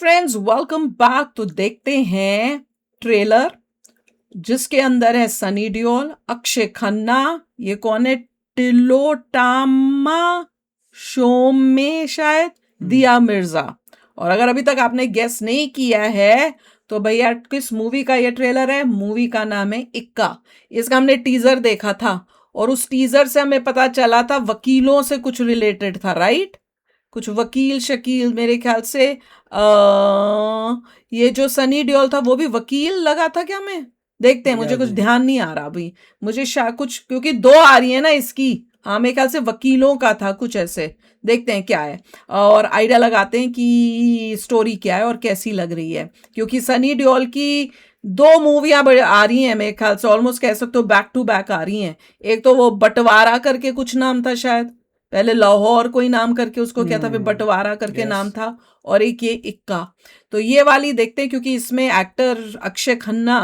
Friends, welcome back. तो देखते हैं ट्रेलर जिसके अंदर है सनी देओल, अक्षय खन्ना, ये कौन है, टिलोटामा शोमे, शायद दिया मिर्जा। और अगर अभी तक आपने गेस नहीं किया है तो भैया किस मूवी का ये ट्रेलर है? मूवी का नाम है इक्का। इसका हमने टीजर देखा था और उस टीजर से हमें पता चला था वकीलों से कुछ रिलेटेड था, राइट? कुछ वकील शकील, मेरे ख्याल से ये जो सनी देओल था वो भी वकील लगा था क्या? मैं देखते हैं, मुझे कुछ ध्यान नहीं आ रहा अभी। मुझे शायद कुछ, क्योंकि दो आ रही है ना इसकी। हाँ, मेरे ख्याल से वकीलों का था कुछ ऐसे। देखते हैं क्या है और आइडिया लगाते हैं कि स्टोरी क्या है और कैसी लग रही है, क्योंकि सनी देओल की दो मूवियां आ रही हैं मेरे ख्याल से, ऑलमोस्ट कह सकते हो बैक टू बैक आ रही हैं। एक तो वो बंटवारा करके कुछ नाम था शायद, पहले लाहौर कोई नाम करके उसको क्या था, फिर बंटवारा करके नाम था, और एक ये इक्का। तो ये वाली देखते हैं, क्योंकि इसमें एक्टर अक्षय खन्ना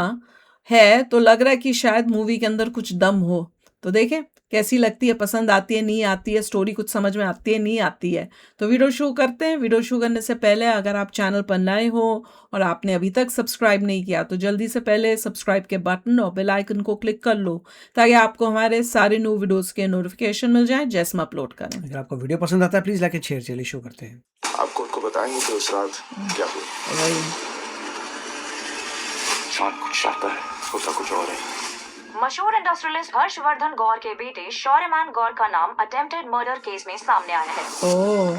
है तो लग रहा है कि शायद मूवी के अंदर कुछ दम हो। तो देखें कैसी लगती है, पसंद आती है नहीं आती है, स्टोरी कुछ समझ में आती है नहीं आती है। तो वीडियो शुरू करते हैं। वीडियो शुरू करने से पहले अगर आप चैनल पर नए हो और आपने अभी तक सब्सक्राइब नहीं किया तो जल्दी से पहले सब्सक्राइब के बटन और बेल आइकन को क्लिक कर लो, ताकि आपको हमारे सारे न्यू वीडियोस के नोटिफिकेशन मिल जाए जैसे हम अपलोड करें। अगर आपको वीडियो पसंद आता है प्लीज लाइक एंड शेयर। चलिए शुरू करते हैं। आपको उनको बताएंगे कि उस रात क्या हुआ। इंसान कुछ चाहता है, होता कुछ और है। मशहूर इंडस्ट्रियलिस्ट हर्षवर्धन गौर के बेटे शौर्यमान गौर का नाम अटेम्प्टेड मर्डर केस में सामने आया है।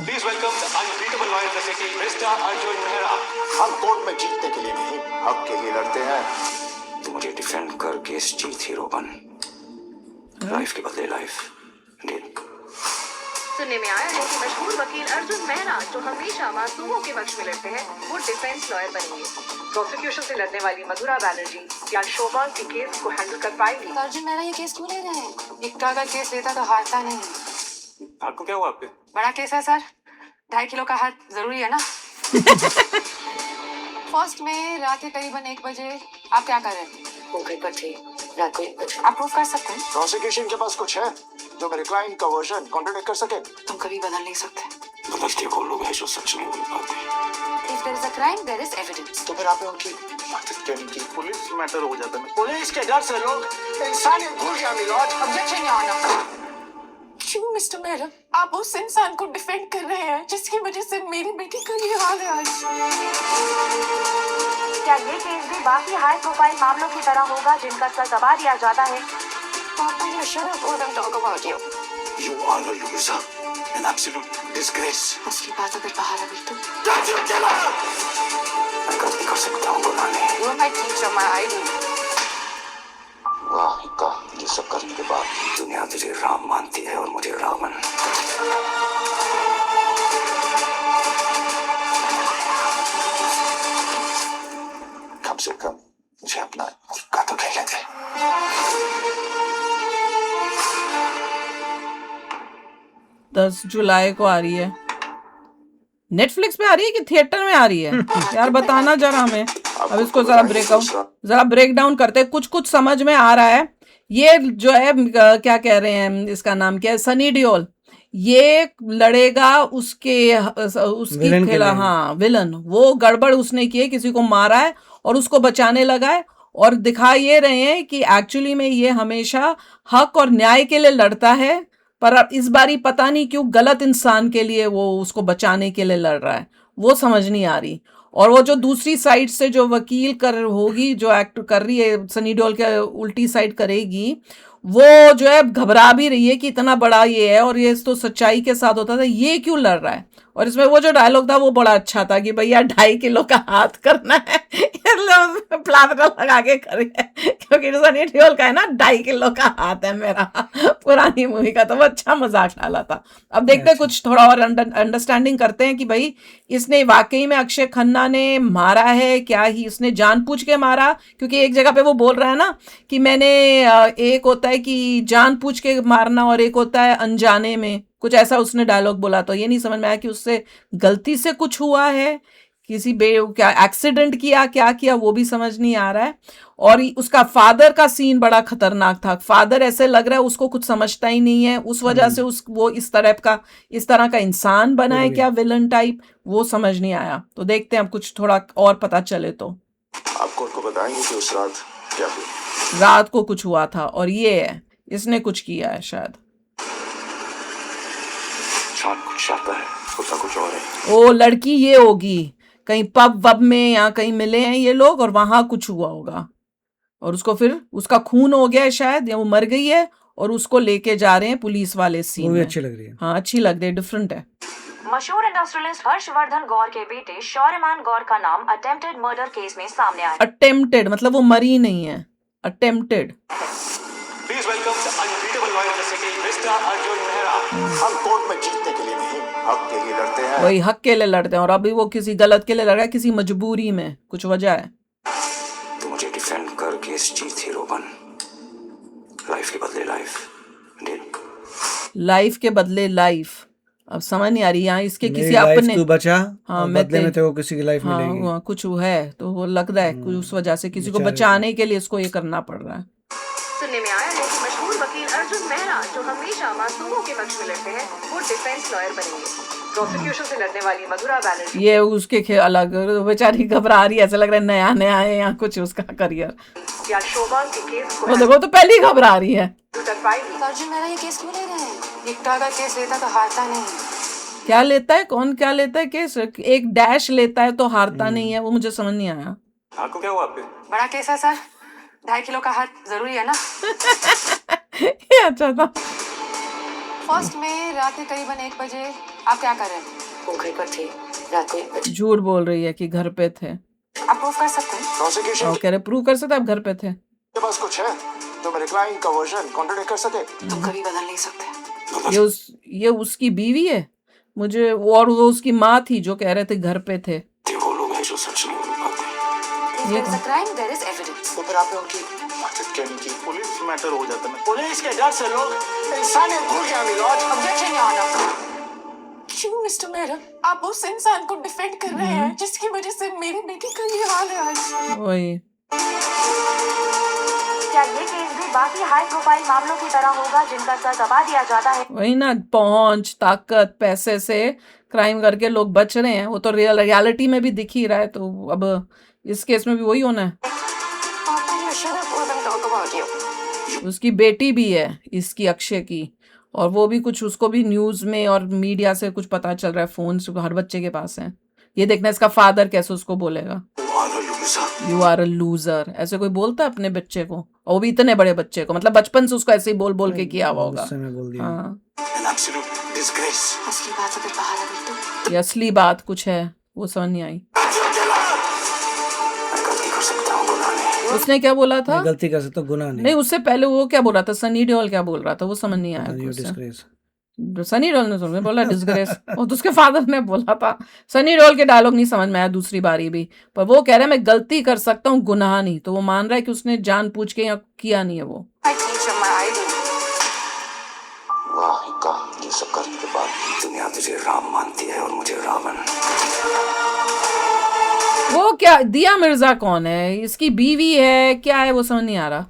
Please welcome the unbeatable lawyer facility mister Arjun Mehra. हम कोर्ट में जीतने के लिए नहीं, हक के लिए लड़ते हैं। तो मुझे डिफेंड कर केस जीत हीरो बन, लाइफ के बदले लाइफ। डील। सुनने में आया है कि मशहूर वकील अर्जुन मेहरा, जो हमेशा मासूमों के पक्ष में लड़ते हैं, वो डिफेंस लॉयर बनेंगे। प्रोसिक्यूशन से लड़ने वाली मधुरा बनर्जी या शोभा के केस को हैंडल कर पाएगी। अर्जुन मेहरा ये केस क्यों ले रहे हैं? इक्का का केस लेता तो हारता नहीं। आपको क्या हुआ? आपके बड़ा केस है सर, 2.5 किलो का हाथ जरूरी है ना। फर्स्ट में रात के करीबन 1 बजे आप क्या कर रहे थे? वो घर पर थे रात को 1 बजे। आप प्रूफ कर सकते हैं? प्रोसिक्यूशन के पास कुछ है जो मेरे क्लाइंट का वर्जन कॉन्ट्रडिक्ट कर सके? तुम कभी बदल नहीं सकते। बदलते वो लोग हैं जो सच नहीं बोल पाते। If there is a crime, there is evidence. तो फिर आपने उनकी मदद क्यों नहीं की? पुलिस मैटर हो जाता है। पुलिस के डर से लोग इंसानियत भूल गया मिलोज। Objection, Your Honor. क्यों मिस्टर मेहरा आप उस इंसान को डिफेंड कर रहे हैं जिसकी वजह से मेरी बेटी का ये हाल है आज? क्या ये केस भी बाकी हाई प्रोफाइल मामलों की तरह होगा जिनका सर दबा दिया जाता है? पापा you shut up or I'll talk about you. You are a loser, an absolute disgrace. उसकी बात अगर बाहर आ गई तो Don't you kill her! मैं गलती कर सकता हूँ गुनाह नहीं। You are my teacher, my idol. वाह इक्का, ये सब करने के बाद दुनिया तुझे राम मानती है और मुझे रावण। कम से कम मुझे अपना इक्का तो खेलने दे। 10 जुलाई को आ रही है। नेटफ्लिक्स पे आ रही है कि थिएटर में आ रही है? यार बताना जरा हमें। अब इसको जरा ब्रेक डाउन करते हैं। कुछ कुछ समझ में आ रहा है। ये जो है क्या कह रहे हैं, इसका नाम क्या है, सनी देओल, ये लड़ेगा उसकी खिला, हाँ विलन। वो गड़बड़ उसने की है, किसी को मारा है और उसको बचाने लगा है। और दिखा ये रहे हैं कि एक्चुअली में ये हमेशा हक और न्याय के लिए लड़ता है, पर अब इस बारी पता नहीं क्यों गलत इंसान के लिए वो उसको बचाने के लिए लड़ रहा है, वो समझ नहीं आ रही। और वो जो दूसरी साइड से जो वकील कर होगी, जो एक्ट कर रही है सनी देओल के उल्टी साइड करेगी, वो जो है घबरा भी रही है कि इतना बड़ा ये है और ये तो सच्चाई के साथ होता था, ये क्यों लड़ रहा है। और इसमें वो जो डायलॉग था वो बड़ा अच्छा था कि भैया 2.5 किलो का हाथ करना है, इसलिए प्लास्टर लगा के करे, क्योंकि सनी देओल का है ना 2.5 किलो का हाथ है मेरा, पुरानी मूवी का। तो वो अच्छा मजाक डाला था। अब देखते हैं, कुछ थोड़ा और अंडरस्टैंडिंग करते हैं कि भाई इसने वाकई में अक्षय खन्ना ने मारा है क्या, ही इसने जानबूझ के मारा? क्योंकि एक जगह पे वो बोल रहा है ना कि मैंने एक होता है कि जानबूझ के मारना और एक होता है अनजाने में, कुछ ऐसा उसने डायलॉग बोला। तो ये नहीं समझ में आया कि उससे गलती से कुछ हुआ है किसी क्या एक्सीडेंट किया, क्या किया वो भी समझ नहीं आ रहा है। और उसका फादर का सीन बड़ा खतरनाक था। फादर ऐसे लग रहा है उसको कुछ समझता ही नहीं है, उस वजह से वो इस तरह का इंसान बना है, क्या विलन टाइप, वो समझ नहीं आया। तो देखते हैं अब कुछ थोड़ा और पता चले तो। आप कोर्ट को बताएंगे कि उस रात क्या हुआ? रात को कुछ हुआ था और ये है, इसने कुछ किया है शायद। शान कुछ चाहता है, होता कुछ और है। ओ लड़की ये होगी, कहीं पब वब में या कहीं मिले हैं ये लोग और वहां कुछ हुआ होगा और उसको फिर उसका खून हो गया है शायद, या वो मर गई है और उसको लेके जा रहे हैं पुलिस वाले सीन वो भी में। अच्छी लग रही है। हाँ अच्छी लग रही है, डिफरेंट है। मशहूर इंडस्ट्रियलिस्ट हर्षवर्धन गौर के बेटे शौर्यमान गौर का नाम अटेम्प्टेड मर्डर केस में सामने आया। अटेम्प्टेड मतलब वो मरी नहीं है, attempted. Please welcome the unbeatable lawyer of the city mister Arjun Mehra. हम कोर्ट में जीतने के लिए नहीं, हक के लिए लड़ते हैं। वही हक के लिए लड़ते हैं और अभी वो किसी गलत के लिए लड़ रहा है, किसी मजबूरी में, कुछ वजह है। तू मुझे डिफेंड कर केस जीत हीरो बन। लाइफ के बदले लाइफ। डील? लाइफ के बदले लाइफ। अब समझ नहीं आ रही यहाँ इसके मेरी किसी लाइफ अपने। तू बचा, हाँ और मैं बदले में तेरे को किसी की लाइफ हाँ मिलेगी। हाँ, कुछ है तो वो लग रहा है कुछ उस वजह से किसी को बेचारे बचाने के लिए इसको ये करना पड़ रहा है। सुनने में आया है कि मशहूर वकील अर्जुन मेहरा, जो हमेशा मासूमों के पक्ष में लड़ते हैं, वो डिफेंस लॉयर बनेंगे। प्रोसिक्यूशन से लड़ने वाली मधुरा बैनर्जी ये उसके अलग बेचारी घबरा रही है, ऐसा लग रहा है नया नया है या कुछ उसका करियर। या शोभा के केस को वो देखो तो पहले ही घबरा रही है। करवाएगी। अर्जुन मेरा ये केस क्यों ले रहे हैं? निकटा का केस लेता तो हारता नहीं। क्या लेता है, कौन क्या लेता है केस? एक डैश लेता है तो हारता नहीं है, वो मुझे समझ नहीं आया। आपको क्या हुआ आप पे? बड़ा केस है सर, 2.5 किलो का हार जरूरी है ना। ये अच्छा था। फर्स्ट में रात के करीबन 1 बजे आप क्या कर रहे थे? वो घर पर थे रात को 1 बजे। झूठ बोल रही है कि घर पे थे। आप प्रूफ कर सकते हैं? प्रोसिक्यूशन और कह रहे प्रूव कर सकते आप घर पे थे। के पास कुछ है तो मेरे क्लाइंट का वर्जन कॉन्ट्रडिक्ट कर सके? तुम कभी बदल नहीं सकते। ये उसकी बीवी है मुझे, और वो उसकी माँ थी जो कह रहे थे घर पे थे। ये वो लोग हैं जो सच नहीं बोल पाते। If there is a crime, there is evidence. तो फिर आपने उनकी मदद क्यों नहीं की? पुलिस मैटर हो जाता है। पुलिस के डर से लोग इंसानियत भूल गया मिलोज। Objection, Your Honor. क्यों मिस्टर मेहरा आप उस इंसान को डिफेंड कर रहे हैं जिसकी वजह से मेरी बेटी का ये हाल है आज? वही क्या ये केस भी बाकी हाई प्रोफाइल मामलों की तरह होगा जिनका सर दबा दिया जाता है? वही ना, पहुंच ताकत पैसे से क्राइम करके लोग बच रहे हैं, वो तो रियलिटी में भी दिख ही रहा है। तो अब इस केस में भी वही होना है। Papa, you should have let them talk about you. उसकी बेटी भी है इसकी, अक्षय की, और वो भी कुछ उसको भी न्यूज में और मीडिया से कुछ पता चल रहा है, फोन हर बच्चे के पास है। ये देखना इसका फादर कैसे उसको बोलेगा यू आर अ लूजर, ऐसे कोई बोलता है अपने बच्चे को, और वो भी इतने बड़े बच्चे को, मतलब बचपन से उसको ऐसे ही बोल बोल के किया हुआ होगा। गुस्से में बोल दिया। हाँ An absolute disgrace. असली बात अगर बाहर आ गई तो ये असली बात कुछ है, वो समझ नहीं आई। मैं गलती कर सकता हूँ, गुनाह नहीं। उसने क्या बोला था? मैं गलती कर सकता हूँ, गुनाह नहीं नहीं। उससे पहले वो क्या बोल रहा था, सनी देओल क्या बोल रहा था, वो समझ नहीं आया You कुछ। disgrace. सनी देओल ने तुमने बोला डिस्ग्रेस, और तो उसके फादर ने बोला था। सनी देओल के डायलॉग नहीं समझ में आया दूसरी बारी भी, पर वो कह रहा है मैं गलती कर सकता हूँ, गुनाह नहीं। तो वो मान रहा है कि उसने जानबूझ के या किया नहीं है वो। I teach him my idol. वाह हिक्का, ये सब करने के बाद दुनिया तुझे राम मानती है और मुझे रावण। वो क्या दिया मिर्जा कौन है, इसकी बीवी है क्या है, वो समझ नहीं आ रहा।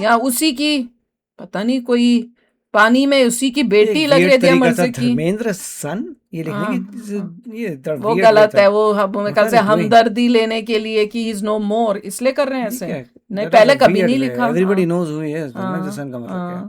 या उसी की पता नहीं, कोई पानी में उसी की बेटी एक लग weird रही थी तरीका अमर था, सिंह की। धर्मेंद्र सन, ये लिखने की ये वो गलत है, वो मेरे ख्याल से हमदर्दी लेने के लिए कि इज नो मोर, इसलिए कर रहे हैं ऐसे। नहीं पहले कभी नहीं लिखा। Everybody knows who he is, Dharmendra son का मतलब क्या है?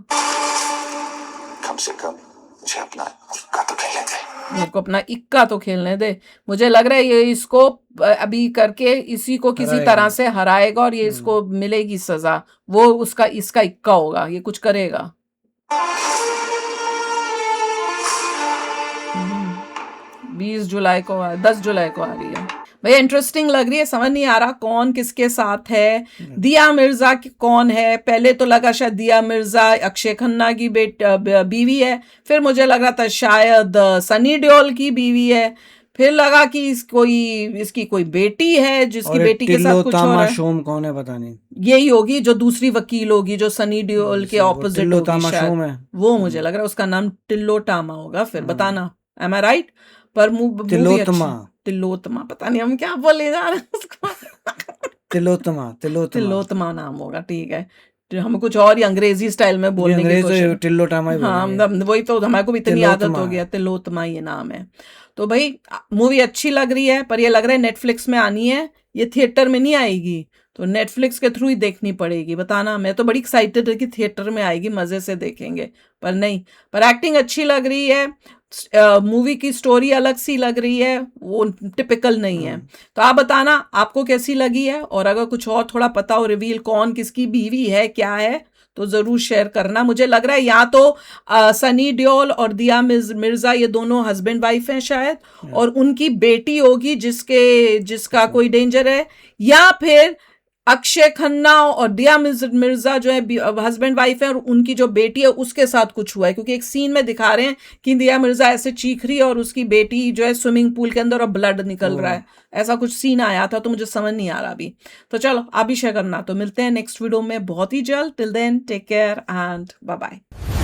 कम से कम मुझे अपना इक्का तो खेलने दे। मेरे को अपना इक्का तो खेलने दे। मुझे लग रहा है ये इसको अभी करके इसी को किसी हराएगा। तरह से हराएगा और ये इसको मिलेगी सजा। वो उसका इसका इक्का होगा, ये कुछ करेगा। 20 जुलाई को 10 जुलाई को आ रही है भैया। इंटरेस्टिंग लग रही है, समझ नहीं आ रहा कौन किसके साथ है। दिया मिर्जा कौन है? पहले तो लगा शायद दिया मिर्जा अक्षय खन्ना की बीवी है, फिर मुझे लग रहा था शायद सनी देओल की बीवी है, फिर लगा कि इसकी कोई बेटी है जिसकी बेटी के साथ कुछ हो रहा है। शोम कौन है पता नहीं, यही होगी जो दूसरी वकील होगी जो सनी देओल के ऑपोजिट होगी शायद। है। वो मुझे लग रहा है उसका नाम टिल्लो टामा होगा। फिर बताना। एम आई राइट? पर मूवी तिलोत्तमा। तिलोत्तमा, पता नहीं हम क्या बोले जा रहे हैं उसको। तिलोत्तमा, तिलोत्तमा। तिलोत्तमा नाम होगा, ठीक है। तो हम कुछ और ही अंग्रेजी स्टाइल में ये बोलने की अंग्रेज तो कोशिश। टिल्लोटामा ही हाँ बोलेंगे। वही तो, हमारे को भी इतनी आदत तिलोत्तमा हो गया, है। तिलोत्तमा ये नाम है। तो भाई मूवी अच्छी लग रही है, पर ये लग रहा है नेटफ्लिक्स में आनी है, ये थिएटर में नहीं आएगी, तो नेटफ्लिक्स के थ्रू ही देखनी पड़ेगी। बताना, मैं तो बड़ी एक्साइटेड है कि थिएटर में आएगी, मजे से देखेंगे, पर नहीं। पर एक्टिंग अच्छी लग रही है, मूवी की स्टोरी अलग सी लग रही है, वो टिपिकल नहीं है। तो आप बताना आपको कैसी लगी है, और अगर कुछ और थोड़ा पता हो, रिवील कौन किसकी बीवी है क्या है, तो जरूर शेयर करना। मुझे लग रहा है या तो सनी देओल और दिया मिर्जा ये दोनों हस्बैंड वाइफ हैं शायद, और उनकी बेटी होगी जिसका कोई डेंजर है, या फिर अक्षय खन्ना और दिया मिर्जा जो है हस्बैंड वाइफ है, और उनकी जो बेटी है उसके साथ कुछ हुआ है, क्योंकि एक सीन में दिखा रहे हैं कि दिया मिर्जा ऐसे चीख रही है और उसकी बेटी जो है स्विमिंग पूल के अंदर और ब्लड निकल रहा है, ऐसा कुछ सीन आया था, तो मुझे समझ नहीं आ रहा अभी। तो चलो आप भी शेयर करना। तो मिलते हैं नेक्स्ट वीडियो में बहुत ही जल्द। Till then take care and bye bye.